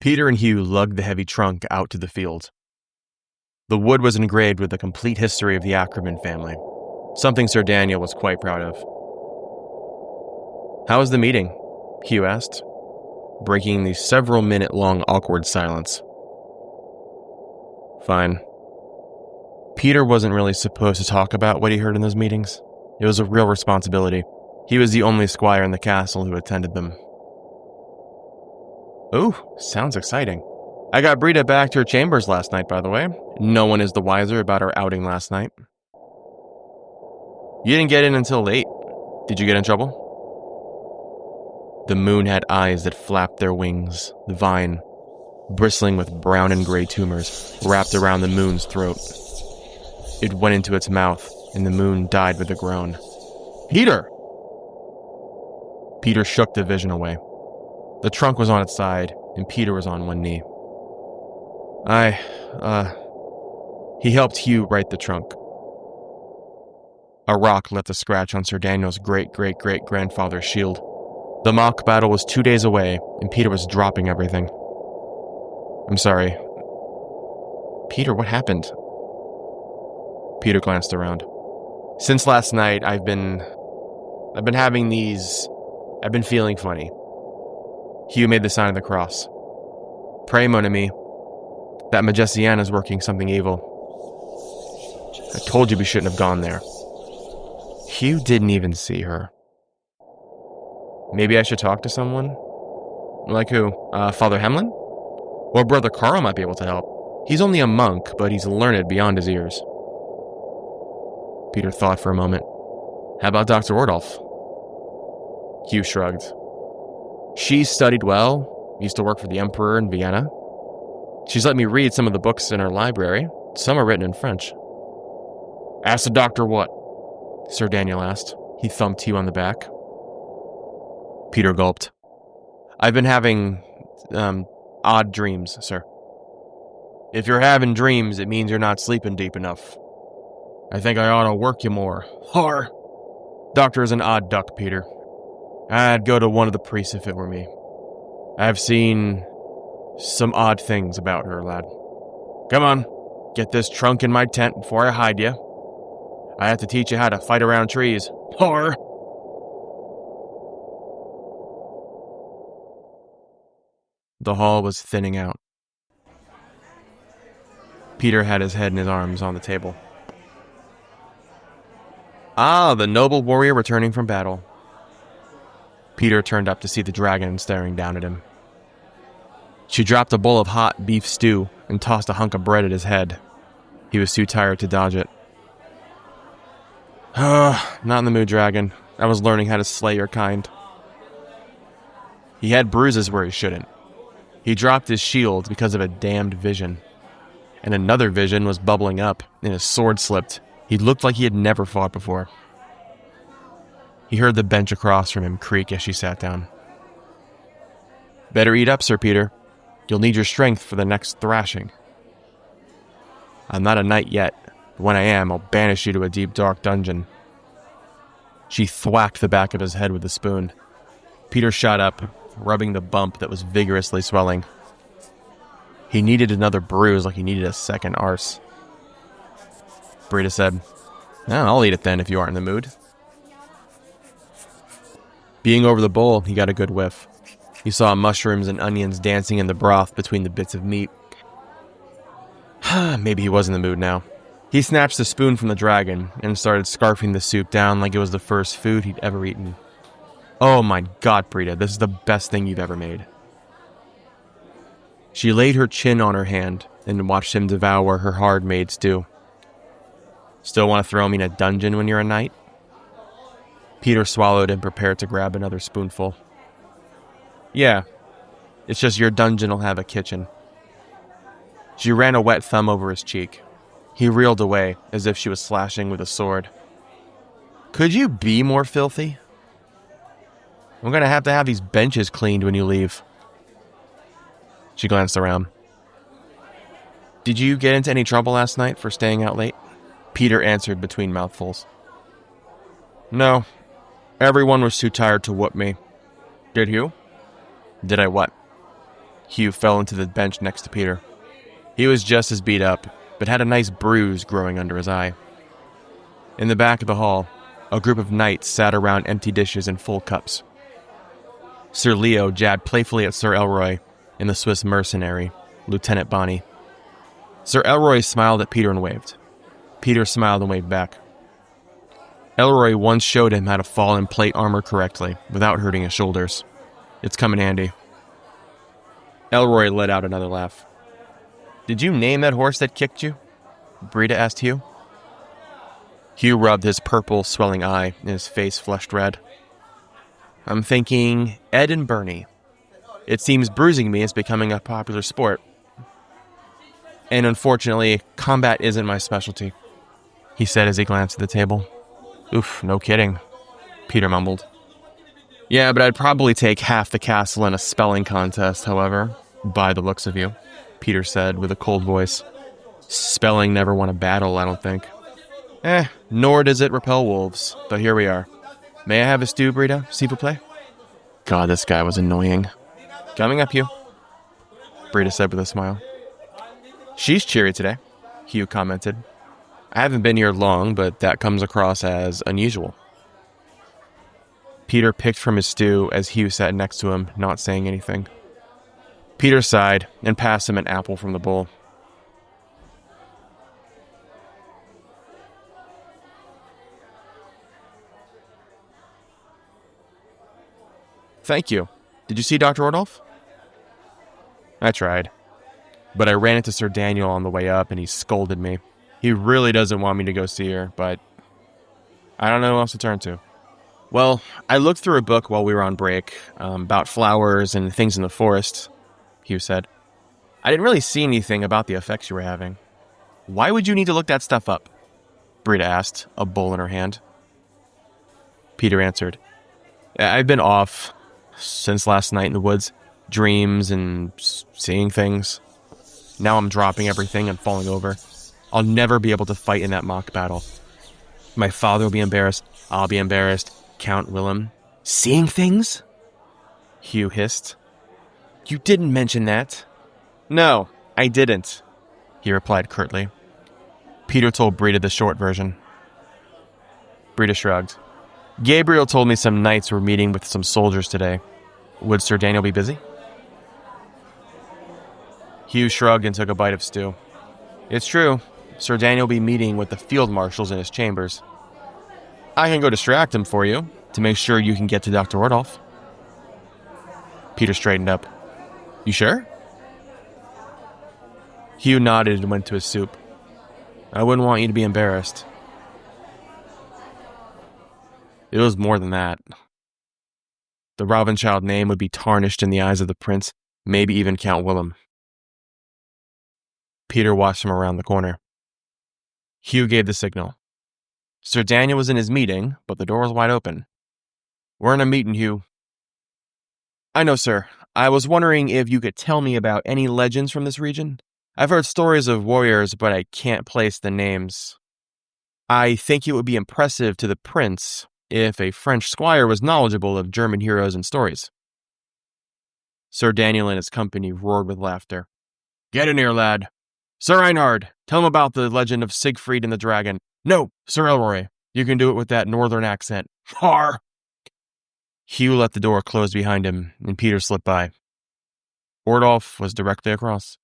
Peter and Hugh lugged the heavy trunk out to the field. The wood was engraved with the complete history of the Ackerman family, something Sir Daniel was quite proud of. "How was the meeting?" Hugh asked, breaking the several-minute-long awkward silence. "Fine." Peter wasn't really supposed to talk about what he heard in those meetings. It was a real responsibility. He was the only squire in the castle who attended them. "Ooh, sounds exciting. I got Brida back to her chambers last night, by the way. No one is the wiser about our outing last night." "You didn't get in until late. Did you get in trouble?" The moon had eyes that flapped their wings. The vine, bristling with brown and gray tumors, wrapped around the moon's throat. It went into its mouth, and the moon died with a groan. "Peter!" Peter shook the vision away. The trunk was on its side, and Peter was on one knee. He helped Hugh right the trunk. A rock left a scratch on Sir Daniel's great-great-great-grandfather's shield. The mock battle was 2 days away, and Peter was dropping everything. "I'm sorry." "Peter, what happened?" Peter glanced around. "Since last night, I've been feeling funny." Hugh made the sign of the cross. "Pray, mon ami. That Magiciana's working something evil. I told you we shouldn't have gone there." Hugh didn't even see her. "Maybe I should talk to someone?" "Like who? Father Hemlin? Or Brother Carl might be able to help. He's only a monk, but he's learned beyond his years." Peter thought for a moment. "How about Doctor Ordulf?" Hugh shrugged. "She's studied well, used to work for the Emperor in Vienna. She's let me read some of the books in her library. Some are written in French." "Ask the doctor what?" Sir Daniel asked. He thumped Hugh on the back. Peter gulped. "I've been having, odd dreams, sir." "If you're having dreams, it means you're not sleeping deep enough. I think I ought to work you more." "Har!" "Doctor's an odd duck, Peter. I'd go to one of the priests if it were me. I've seen some odd things about her, lad. Come on, get this trunk in my tent before I hide you. I have to teach you how to fight around trees." "Har!" The hall was thinning out. Peter had his head in his arms on the table. "Ah, the noble warrior returning from battle." Peter turned up to see the dragon staring down at him. She dropped a bowl of hot beef stew and tossed a hunk of bread at his head. He was too tired to dodge it. Not in the mood, dragon. I was learning how to slay your kind." He had bruises where he shouldn't. He dropped his shield because of a damned vision. And another vision was bubbling up, and his sword slipped. He looked like he had never fought before. He heard the bench across from him creak as she sat down. "Better eat up, Sir Peter. You'll need your strength for the next thrashing." "I'm not a knight yet, but when I am, I'll banish you to a deep, dark dungeon." She thwacked the back of his head with a spoon. Peter shot up, rubbing the bump that was vigorously swelling. He needed another bruise like he needed a second arse. Brida said, "I'll eat it then if you aren't in the mood." Being over the bowl, he got a good whiff. He saw mushrooms and onions dancing in the broth between the bits of meat. Maybe he was in the mood now. He snatched the spoon from the dragon and started scarfing the soup down like it was the first food he'd ever eaten. "Oh my God, Brida, this is the best thing you've ever made." She laid her chin on her hand and watched him devour her hard-made stew. "Still want to throw me in a dungeon when you're a knight?" Peter swallowed and prepared to grab another spoonful. "Yeah, it's just your dungeon will have a kitchen." She ran a wet thumb over his cheek. He reeled away as if she was slashing with a sword. "Could you be more filthy? I'm going to have these benches cleaned when you leave." She glanced around. "Did you get into any trouble last night for staying out late?" Peter answered between mouthfuls. "No. Everyone was too tired to whoop me." "Did you?" "Did I what?" Hugh fell into the bench next to Peter. He was just as beat up, but had a nice bruise growing under his eye. In the back of the hall, a group of knights sat around empty dishes and full cups. Sir Leo jabbed playfully at Sir Elroy and the Swiss mercenary, Lieutenant Bonnie. Sir Elroy smiled at Peter and waved. Peter smiled and waved back. Elroy once showed him how to fall in plate armor correctly without hurting his shoulders. It's come in handy. Elroy let out another laugh. "Did you name that horse that kicked you?" Brida asked Hugh. Hugh rubbed his purple, swelling eye, and his face flushed red. "I'm thinking Ed and Bernie. It seems bruising me is becoming a popular sport. And unfortunately, combat isn't my specialty," he said as he glanced at the table. "Oof, no kidding," Peter mumbled. "Yeah, but I'd probably take half the castle in a spelling contest, however, by the looks of you," Peter said with a cold voice. "Spelling never won a battle, I don't think." Nor does it repel wolves, but here we are. May I have a stew, Brida, s'il vous plaît?" God, this guy was annoying. "Coming up, Hugh," Brida said with a smile. "She's cheery today," Hugh commented. "I haven't been here long, but that comes across as unusual." Peter picked from his stew as Hugh sat next to him, not saying anything. Peter sighed and passed him an apple from the bowl. "Thank you. Did you see Doctor Ordulf?" "I tried. But I ran into Sir Daniel on the way up and he scolded me. He really doesn't want me to go see her, but I don't know who else to turn to." "Well, I looked through a book while we were on break, about flowers and things in the forest," Hugh said. "I didn't really see anything about the effects you were having." "Why would you need to look that stuff up?" Brida asked, a bowl in her hand. Peter answered, "I've been off since last night in the woods. Dreams and seeing things. Now I'm dropping everything and falling over. I'll never be able to fight in that mock battle. My father will be embarrassed. I'll be embarrassed. Count Willem." "Seeing things?" Hugh hissed. "You didn't mention that." "No, I didn't," he replied curtly. Peter told Brida the short version. Brida shrugged. "Gabriel told me some knights were meeting with some soldiers today. Would Sir Daniel be busy?" Hugh shrugged and took a bite of stew. "It's true. Sir Daniel will be meeting with the field marshals in his chambers. I can go distract him for you, to make sure you can get to Doctor Ordulf." Peter straightened up. "You sure?" Hugh nodded and went to his soup. "I wouldn't want you to be embarrassed." It was more than that. The Ravenschild name would be tarnished in the eyes of the prince, maybe even Count Willem. Peter watched him around the corner. Hugh gave the signal. Sir Daniel was in his meeting, but the door was wide open. "We're in a meeting, Hugh." "I know, sir. I was wondering if you could tell me about any legends from this region. I've heard stories of warriors, but I can't place the names. I think it would be impressive to the prince if a French squire was knowledgeable of German heroes and stories." Sir Daniel and his company roared with laughter. "Get in here, lad. Sir Reinhard, tell him about the legend of Siegfried and the dragon." "No, Sir Elroy, you can do it with that northern accent." "Har!" Hugh let the door close behind him, and Peter slipped by. Ordulf was directly across.